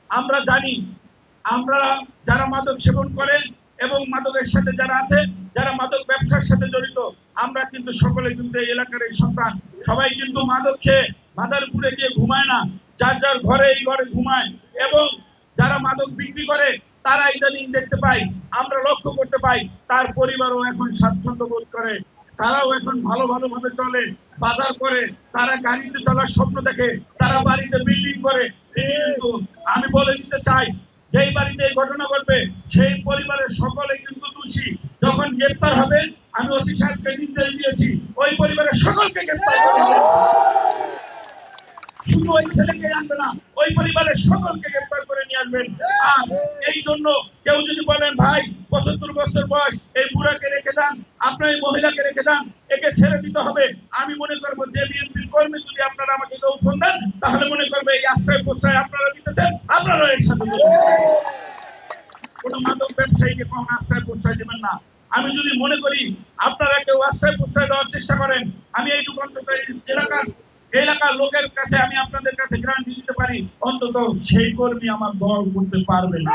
আমরা জানি, আমরা যারা মাদক সেবন করে এবং মাদকের সাথে যারা আছে, যারা মাদক ব্যবসার সাথে জড়িত, আমরা কিন্তু সকলে কিন্তু এই এলাকার এই সন্তান, সবাই কিন্তু মাদক খেয়ে মাদারপুরে গিয়ে ঘুমায় না, যার যার ঘরে এই ঘরে ঘুমায়। এবং যারা মাদক বিক্রি করে তারা ইদানিং দেখতে পাই, আমরা লক্ষ্য করতে পাই, তার পরিবারও এখন স্বাচ্ছন্দ্য বোধ করে, তারাও এখন ভালো ভাবে চলে, বাজার করে, তারা গাড়িতে চলার স্বপ্ন দেখে, তারা বাড়িতে বিল্ডিং করে। কিন্তু আমি বলে দিতে চাই, যেই বাড়িতে এই ঘটনা ঘটবে সেই পরিবারের সকলে কিন্তু দোষী। যখন গ্রেপ্তার হবে, আমি ওসি সাহেবকে নির্দেশ দিয়েছি ওই পরিবারের সকলকে গ্রেপ্তার করবে, শুধু ওই ছেলেকে আনবে না, ওই পরিবারের সকলকে গ্রেপ্তার করে নিয়ে আসবেন। আর এই জন্য কেউ যদি বলেন ভাই ৭৫ বছর বয়স এই বুড়াকে রেখে দেন, আপনার এই মহিলাকে রেখে দেন, একে ছেড়ে দিতে হবে, আমি মনে করবো যে বিএনপির কর্মী যদি আপনারা আমাকে ফোন দেন, তাহলে মনে করবে এই আশ্রয় প্রশ্রয় আপনারা দিতেছেন, আপনারা এর সাথে কোন মাদক ব্যবসায়ীকে কখনো আশ্রয় প্রশ্রয় দেবেন না। আমি যদি মনে করি আপনারা কেউ আশ্রয় প্রশ্রয় দেওয়ার চেষ্টা করেন, আমি এই এলাকার লোকের কাছে আমি আপনাদের কাছে গ্যারান্টি দিতে পারি, অন্তত সেই কর্মী আমার দল করতে পারবে না।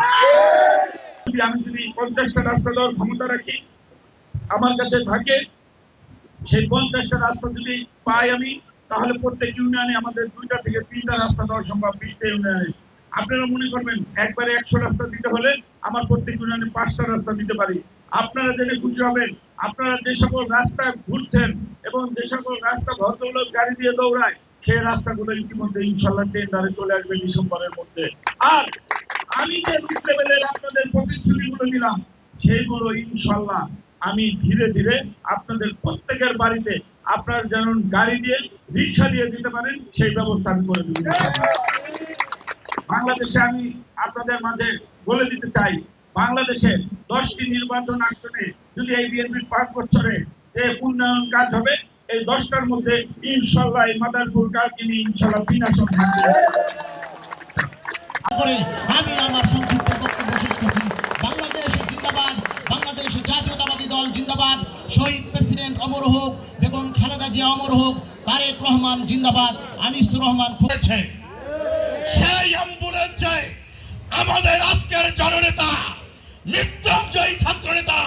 আমি যদি 50টা রাস্তা দেওয়ার ক্ষমতা রাখি আমার কাছে থাকে, সেই 50টা রাস্তা যদি পাই আমি, তাহলে প্রত্যেক ইউনিয়নে আমাদের 2টা থেকে 3টা রাস্তা দেওয়া সম্ভব 20টা ইউনিয়নে। আপনারা মনে করবেন একবারে 100 রাস্তা দিতে হলে আমার প্রত্যেক ইউনিয়নে 5টা রাস্তা দিতে পারি। আপনারা জেনে খুশি হবেন, আপনারা যে সকল রাস্তা ঘুরছেন এবং যে সকল রাস্তা ভদ্রলোক গাড়ি দিয়ে দৌড়ায়, সেই রাস্তাগুলো ইতিমধ্যে ইনশাল্লাহ টেন্ডারে চলে আসবে ডিসেম্বরের মধ্যে। আর আমি যে রুট লেভেলের আপনাদের প্রতিশ্রুতিগুলো দিলাম, সেইগুলো ইনশাল্লাহ আমি ধীরে ধীরে আপনাদের প্রত্যেকের বাড়িতে আপনারা যেন গাড়ি দিয়ে রিক্সা দিয়ে দিতে পারেন, সেই ব্যবস্থা আমি করে দিব। বাংলাদেশে আমি আপনাদের মাঝে বলে দিতে চাই, বাংলাদেশে 10টি নির্বাচন আসনে যদি এই বিএনপির 5 বছরে যে উন্নয়ন কাজ হবে, এই 10টার মধ্যে ইনশাল্লাহ এই মাদারপুর কালকিনি ইনশাল্লাহ বিনাশন থাকবে। আমি আমার সংক্ষিপ্ত বক্তব্য শেষ করছি। বাংলাদেশ জিন্দাবাদ, বাংলাদেশ জাতীয়তাবাদী দল জিন্দাবাদ, শহীদ প্রেসিডেন্ট অমর হোক, বেগম খালেদা জিয়া অমর হোক, তারেক রহমান জিন্দাবাদ, আনিসুর রহমান খুঁজছে সেই অ্যাম্বুলেন্সে আমাদের আজকের জননেতা মৃত্যুঞ্জয়ী ছাত্র নেতা